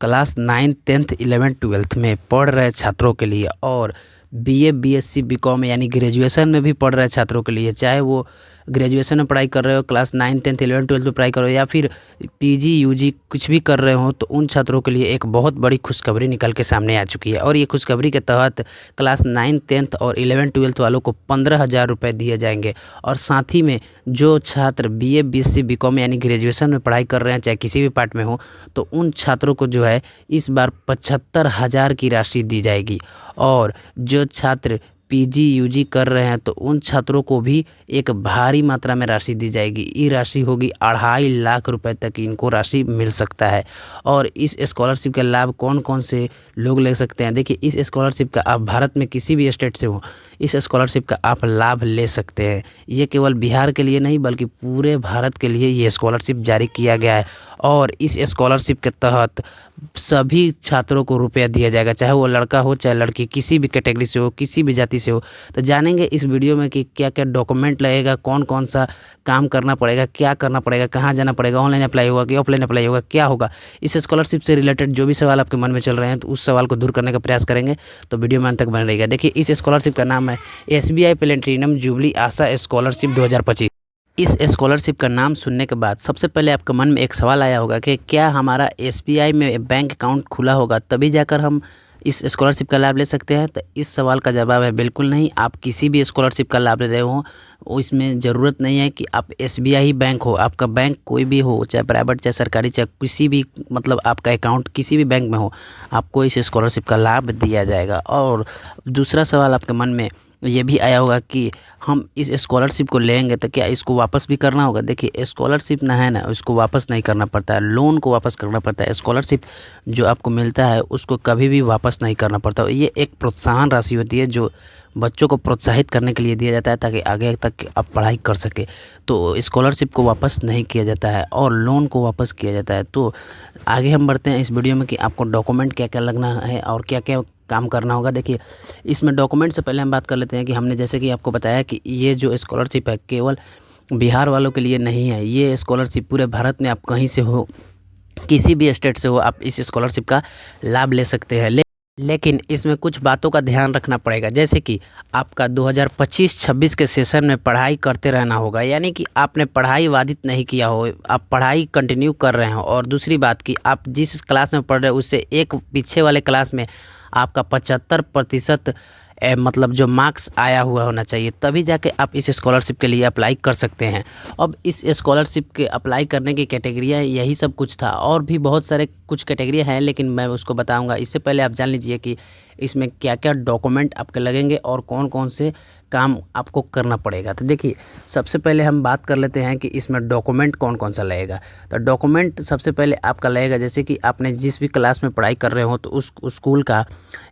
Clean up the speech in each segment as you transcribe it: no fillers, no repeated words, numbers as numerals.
Class 9, 10th, 11th, 12th में पढ़ रहे छात्रों के लिए और बीए, बीएससी, बीकॉम यानी ग्रेजुएशन में भी पढ़ रहे छात्रों के लिए, चाहे वो ग्रेजुएशन में पढ़ाई कर रहे हो, क्लास 9, 10th, 11th, 12th में पढ़ाई कर रहे हो या फिर पीजी, यूजी कुछ भी कर रहे हो, तो उन छात्रों के लिए एक बहुत बड़ी खुशखबरी निकल के सामने आ चुकी है। और ये खुशखबरी के तहत क्लास 9, 10th और 11th, 12th वालों को 15,000 रुपये दिए जाएंगे। और साथ ही में जो छात्र बीए, बीएससी, बीकॉम यानी ग्रेजुएशन में पढ़ाई कर रहे हैं, चाहे किसी भी पार्ट में हो, तो उन छात्रों को जो है इस बार 75,000 की राशि दी जाएगी। और जो छात्र पीजी, यूजी कर रहे हैं, तो उन छात्रों को भी एक भारी मात्रा में राशि दी जाएगी। ये राशि होगी 2.5 लाख रुपए तक इनको राशि मिल सकता है। और इस स्कॉलरशिप का लाभ कौन कौन से लोग ले सकते हैं? देखिए, इस स्कॉलरशिप का आप भारत में किसी भी स्टेट से हो, इस स्कॉलरशिप का आप लाभ ले सकते हैं। ये केवल बिहार के लिए नहीं बल्कि पूरे भारत के लिए ये स्कॉलरशिप जारी किया गया है। और इस स्कॉलरशिप के तहत सभी छात्रों को रुपया दिया जाएगा, चाहे वो लड़का हो चाहे लड़की, किसी भी कैटेगरी से हो, किसी भी जाति से हो। तो जानेंगे इस वीडियो में कि क्या क्या डॉक्यूमेंट लगेगा, कौन कौन सा काम करना पड़ेगा, क्या करना पड़ेगा, कहाँ जाना पड़ेगा, ऑनलाइन अप्लाई होगा कि ऑफलाइन अप्लाई होगा, क्या होगा। इस स्कॉलरशिप से रिलेटेड जो भी सवाल आपके मन में चल रहे हैं, तो उस सवाल को दूर करने का प्रयास करेंगे। तो वीडियो में अंत तक बने रहिएगा। देखिए, इस स्कॉलरशिप का नाम है SBI प्लेटिनम जुबली आशा स्कॉलरशिप 2025। इस स्कॉलरशिप का नाम सुनने के बाद सबसे पहले आपके मन में एक सवाल आया होगा कि क्या हमारा SBI में बैंक अकाउंट खुला होगा तभी जाकर हम इस स्कॉलरशिप का लाभ ले सकते हैं? तो इस सवाल का जवाब है बिल्कुल नहीं। आप किसी भी स्कॉलरशिप का लाभ ले रहे हो, इसमें ज़रूरत नहीं है कि आप SBI ही बैंक हो। आपका बैंक कोई भी हो, चाहे प्राइवेट, चाहे सरकारी, चाहे किसी भी, मतलब आपका अकाउंट किसी भी बैंक में हो, आपको इस स्कॉलरशिप का लाभ दिया जाएगा। और दूसरा सवाल आपके मन में ये भी आया होगा कि हम इस स्कॉलरशिप को लेंगे तो क्या इसको वापस भी करना होगा? देखिए, स्कॉलरशिप ना है ना, उसको वापस नहीं करना पड़ता है, लोन को वापस करना पड़ता है। स्कॉलरशिप जो आपको मिलता है उसको कभी भी वापस नहीं करना पड़ता। ये एक प्रोत्साहन राशि होती है जो बच्चों को प्रोत्साहित करने के लिए दिया जाता है ताकि आगे तक आप पढ़ाई कर सके। तो स्कॉलरशिप को वापस नहीं किया जाता है और लोन को वापस किया जाता है। तो आगे हम बढ़ते हैं इस वीडियो में कि आपको डॉक्यूमेंट क्या क्या लगना है और क्या क्या काम करना होगा। देखिए, इसमें डॉक्यूमेंट से पहले हम बात कर लेते हैं कि हमने जैसे कि आपको बताया कि ये जो स्कॉलरशिप है केवल बिहार वालों के लिए नहीं है। ये स्कॉलरशिप पूरे भारत में आप कहीं से हो, किसी भी स्टेट से हो, आप इस स्कॉलरशिप का लाभ ले सकते हैं। लेकिन इसमें कुछ बातों का ध्यान रखना पड़ेगा, जैसे कि आपका 2025-26 के सेशन में पढ़ाई करते रहना होगा, यानी कि आपने पढ़ाई बाधित नहीं किया हो, आप पढ़ाई कंटिन्यू कर रहे हो। और दूसरी बात कि आप जिस क्लास में पढ़ रहे हो उससे एक पीछे वाले क्लास में आपका 75% मतलब जो मार्क्स आया हुआ होना चाहिए, तभी जाके आप इस स्कॉलरशिप के लिए अप्लाई कर सकते हैं। अब इस स्कॉलरशिप के अप्लाई करने की कैटेगरियाँ यही सब कुछ था, और भी बहुत सारे कुछ कैटेगरियाँ हैं लेकिन मैं उसको बताऊंगा। इससे पहले आप जान लीजिए कि इसमें क्या क्या डॉक्यूमेंट आपके लगेंगे और कौन कौन से काम आपको करना पड़ेगा। तो देखिए, सबसे पहले हम बात कर लेते हैं कि इसमें डॉक्यूमेंट कौन कौन सा लगेगा। तो डॉक्यूमेंट सबसे पहले आपका लगेगा, जैसे कि आपने जिस भी क्लास में पढ़ाई कर रहे हो तो उस स्कूल का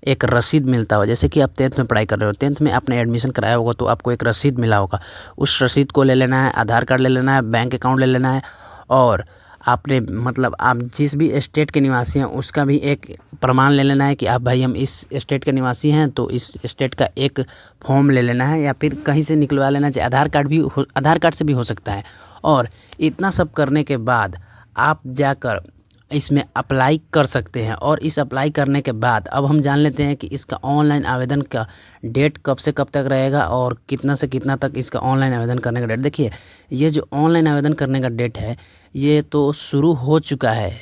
एक रसीद मिलता हो। जैसे कि आप 10th में पढ़ाई कर रहे हो, 10th में आपने एडमिशन कराया होगा तो आपको एक रसीद मिला होगा। उस रसीद को ले लेना है, आधार कार्ड ले लेना है, बैंक अकाउंट ले लेना है, और आपने मतलब आप जिस भी स्टेट के निवासी हैं उसका भी एक प्रमाण ले लेना है कि आप भाई हम इस स्टेट के निवासी हैं, तो इस स्टेट का एक फॉर्म ले लेना है या फिर कहीं से निकलवा लेना चाहिए। आधार कार्ड से भी हो सकता है। और इतना सब करने के बाद आप जाकर इसमें अप्लाई कर सकते हैं। और इस अप्लाई करने के बाद अब हम जान लेते हैं कि इसका ऑनलाइन आवेदन का डेट कब से कब तक रहेगा और कितना से कितना तक इसका ऑनलाइन आवेदन करने का डेट। देखिए, ये जो ऑनलाइन आवेदन करने का डेट है ये तो शुरू हो चुका है,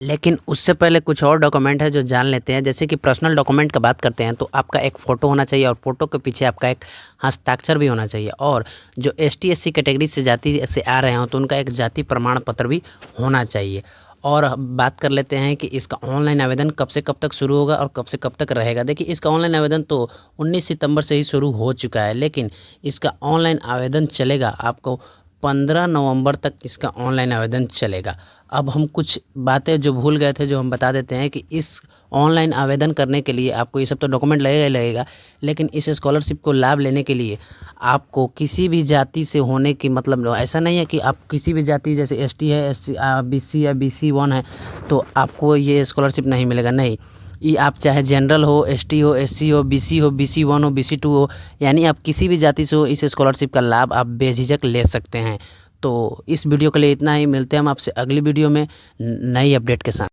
लेकिन उससे पहले कुछ और डॉक्यूमेंट है जो जान लेते हैं। जैसे कि पर्सनल डॉक्यूमेंट का बात करते हैं तो आपका एक फ़ोटो होना चाहिए और फोटो के पीछे आपका एक हस्ताक्षर भी होना चाहिए। और जो ST SC कैटेगरी से जाति से आ रहे हो तो उनका एक जाति प्रमाण पत्र भी होना चाहिए। और बात कर लेते हैं कि इसका ऑनलाइन आवेदन कब से कब तक शुरू होगा और कब से कब तक रहेगा। देखिए, इसका ऑनलाइन आवेदन तो 19 सितंबर से ही शुरू हो चुका है, लेकिन इसका ऑनलाइन आवेदन चलेगा आपको 15 नवंबर तक इसका ऑनलाइन आवेदन चलेगा। अब हम कुछ बातें जो भूल गए थे जो हम बता देते हैं कि इस ऑनलाइन आवेदन करने के लिए आपको ये सब तो डॉक्यूमेंट लगेगा ही लगेगा, लेकिन इस स्कॉलरशिप को लाभ लेने के लिए आपको किसी भी जाति से होने की मतलब ऐसा नहीं है कि आप किसी भी जाति जैसे ST है, SC BC या BC1 है तो आपको ये स्कॉलरशिप नहीं मिलेगा। नहीं, ये आप चाहे जनरल हो, ST हो, SC हो, BC हो, BC1 हो, BC2 हो, यानी आप किसी भी जाति से हो, इस स्कॉलरशिप का लाभ आप बेझिझक ले सकते हैं। तो इस वीडियो के लिए इतना ही। मिलते हैं हम आपसे अगली वीडियो में नई अपडेट के साथ।